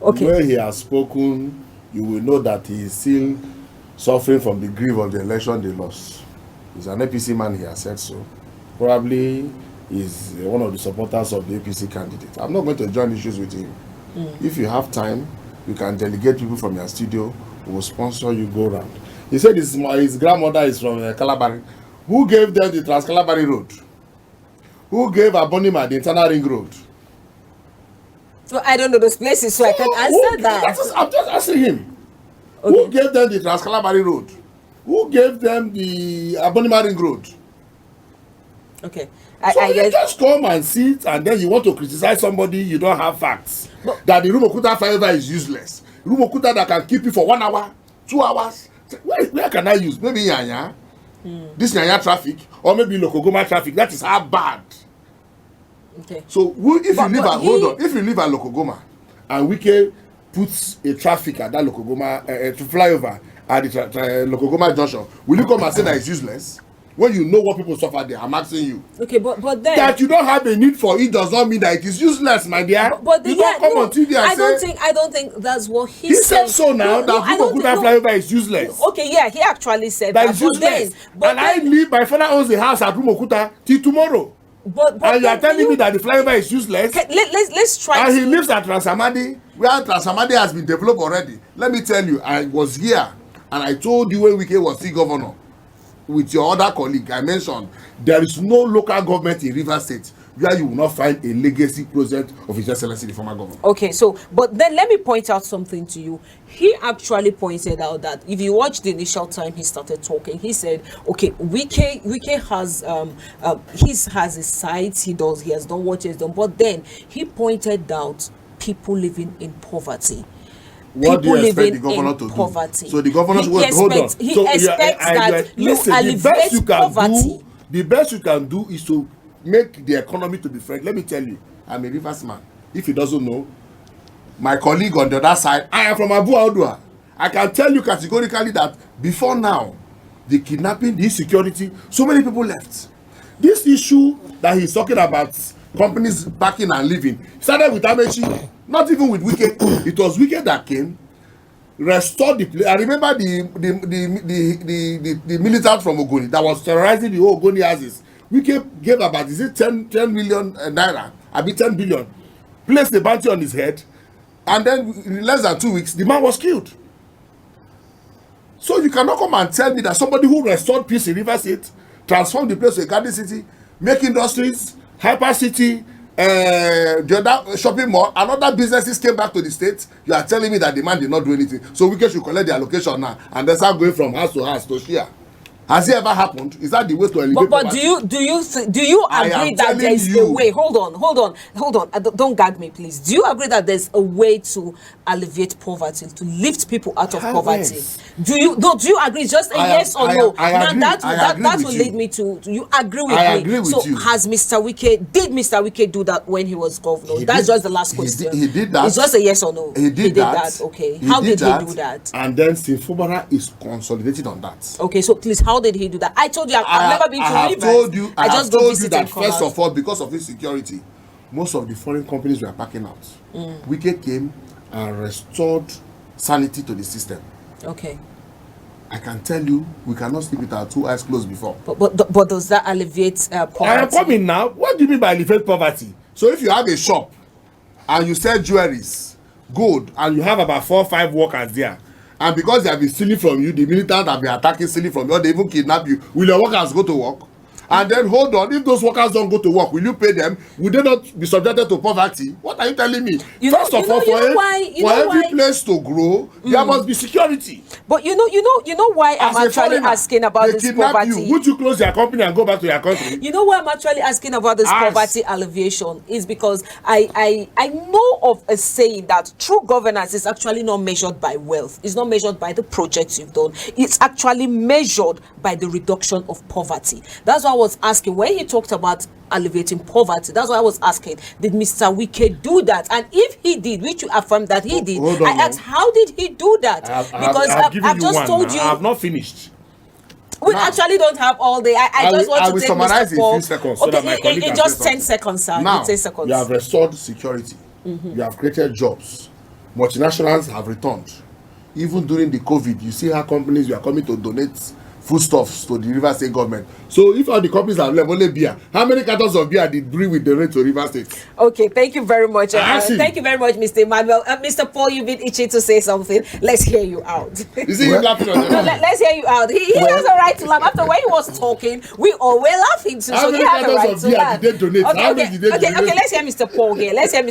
Okay. The way he has spoken, you will know that he is still suffering from the grief of the election they lost. He's an APC man, he has said so. Probably is one of the supporters of the APC candidate. I'm not going to join issues with him. If you have time, you can delegate people from your studio who will sponsor you go round. He said his grandmother is from Calabari. Who gave them the Trans-Calabari Road? Who gave Abonima the internal ring road? So I don't know those places, so I can't answer that. I'm just asking him. Okay. Who gave them the Trans-Calabari Road? Who gave them the Abonima ring road? Okay. So you just come and sit, and then you want to criticize somebody, you don't have facts. That the Rumokuta flyover is useless. Rumokuta that can keep you for 1 hour, 2 hours. Where can I use? Maybe Nyanya. This Nyanya traffic, or maybe Lokogoma traffic. That is how bad. Okay. So if you live at Lokogoma, and Wike puts a traffic at that Lokogoma flyover at the Lokogoma junction, will you come and say that it's useless? When you know what people suffer there, I'm asking you. Okay, but then that you don't have a need for it does not mean that it is useless, my dear. But you don't come on TV and I don't think that's what he said. So now that Rumokuta flyover is useless. Okay, yeah, he actually said that. It's useless. I live. My father owns a house at Rumokuta till tomorrow. And you are telling me that the flyover is useless. Okay, let's try. And he lives at Transamadi, where Transamadi has been developed already. Let me tell you, I was here and I told you when Wike was still governor. With your other colleague, I mentioned there is no local government in Rivers State where you will not find a legacy project of His Excellency the former governor. Okay, so but then let me point out something to you. He actually pointed out that if you watch the initial time he started talking, he said, "Okay, Wike has has his sites, he has done what he has done," but then he pointed out people living in poverty. What do you expect the governor to do? So the governor hold on. He expects that you alleviate poverty. The best you can do is to make the economy to be friendly. Let me tell you, I'm a Rivers man. If he doesn't know, my colleague on the other side, I am from Abu Audua. I can tell you categorically that before now, the kidnapping, the insecurity, so many people left. This issue that he's talking about, companies backing and leaving, started with Amechi. Not even with Wike. It was Wike that came, restored the place. I remember the militant from Ogoni that was terrorizing the whole Ogoni houses. Wike gave about 10 million naira, I mean 10 billion, placed the bounty on his head, and then in less than 2 weeks, the man was killed. So you cannot come and tell me that somebody who restored peace in River State, transformed the place to a garden city, make industries, hyper city, the other shopping mall, and other businesses came back to the state. You are telling me that the man did not do anything. So Wike should collect the allocation now and then start going from house to share. Has it ever happened? Is that the way to elevate? But do you agree that there is a way? Hold on. Don't gag me, please. Do you agree that there's a way to alleviate poverty, to lift people out of poverty? Yes. Do you agree? Just a yes or no. That will lead me to you agree with me. I agree with you. So did Mr. Wike do that when he was governor? That's just the last question. He did that. It's just a yes or no. He did that. Okay. How did he do that? And then Sinfobara is consolidated on that. Okay, so please, how did he do that? I told you I've never been to Rivers. I just told you that first of all, because of insecurity, most of the foreign companies were packing out. Wike came and restored sanity to the system. Okay. I can tell you, we cannot sleep with our 2 eyes closed before. But does that alleviate poverty? I am coming now. What do you mean by alleviate poverty? So if you have a shop and you sell jewelries, gold, and you have about 4 or 5 workers there, and because they have been stealing from you, the militants have been attacking, stealing from you, or they even kidnap you, will your workers go to work? And then hold on, if those workers don't go to work, will you pay them? Will they not be subjected to poverty? What are you telling me? First of all, for every place to grow, there must be security. But you know why I'm actually asking about this poverty. Would you close your company and go back to your country? You know why I'm actually asking about this poverty alleviation is because I know of a saying that true governance is actually not measured by wealth. It's not measured by the projects you've done. It's actually measured by the reduction of poverty. That's why I was asking when he talked about alleviating poverty. That's why I was asking, did Mr. Wike do that? And if he did, which you affirmed that he did, I asked, how did he do that? I've just told you. I have not finished. We actually don't have all day. I just want to take summarize in a few seconds. So that my colleague in just 10 seconds, sir. Now, 10 seconds. You have restored security. You have created jobs. multinationals have returned. Even during the COVID, you see how companies were coming to donate foodstuffs to the Rivers State government. So if all the companies have left only beer, how many cartons of beer did we donate to Rivers State? Okay, thank you very much. Thank you very much, Mr. Emmanuel. Mr. Paul, you've been itching to say something. Let's hear you out. You see him laughing on No, let's hear you out. He has a right to laugh. After when he was talking, we all were laughing too. How So many he has a cartons right of to beer laugh. did they donate? How many did they donate? Okay, let's hear Mr. Paul here. Let's hear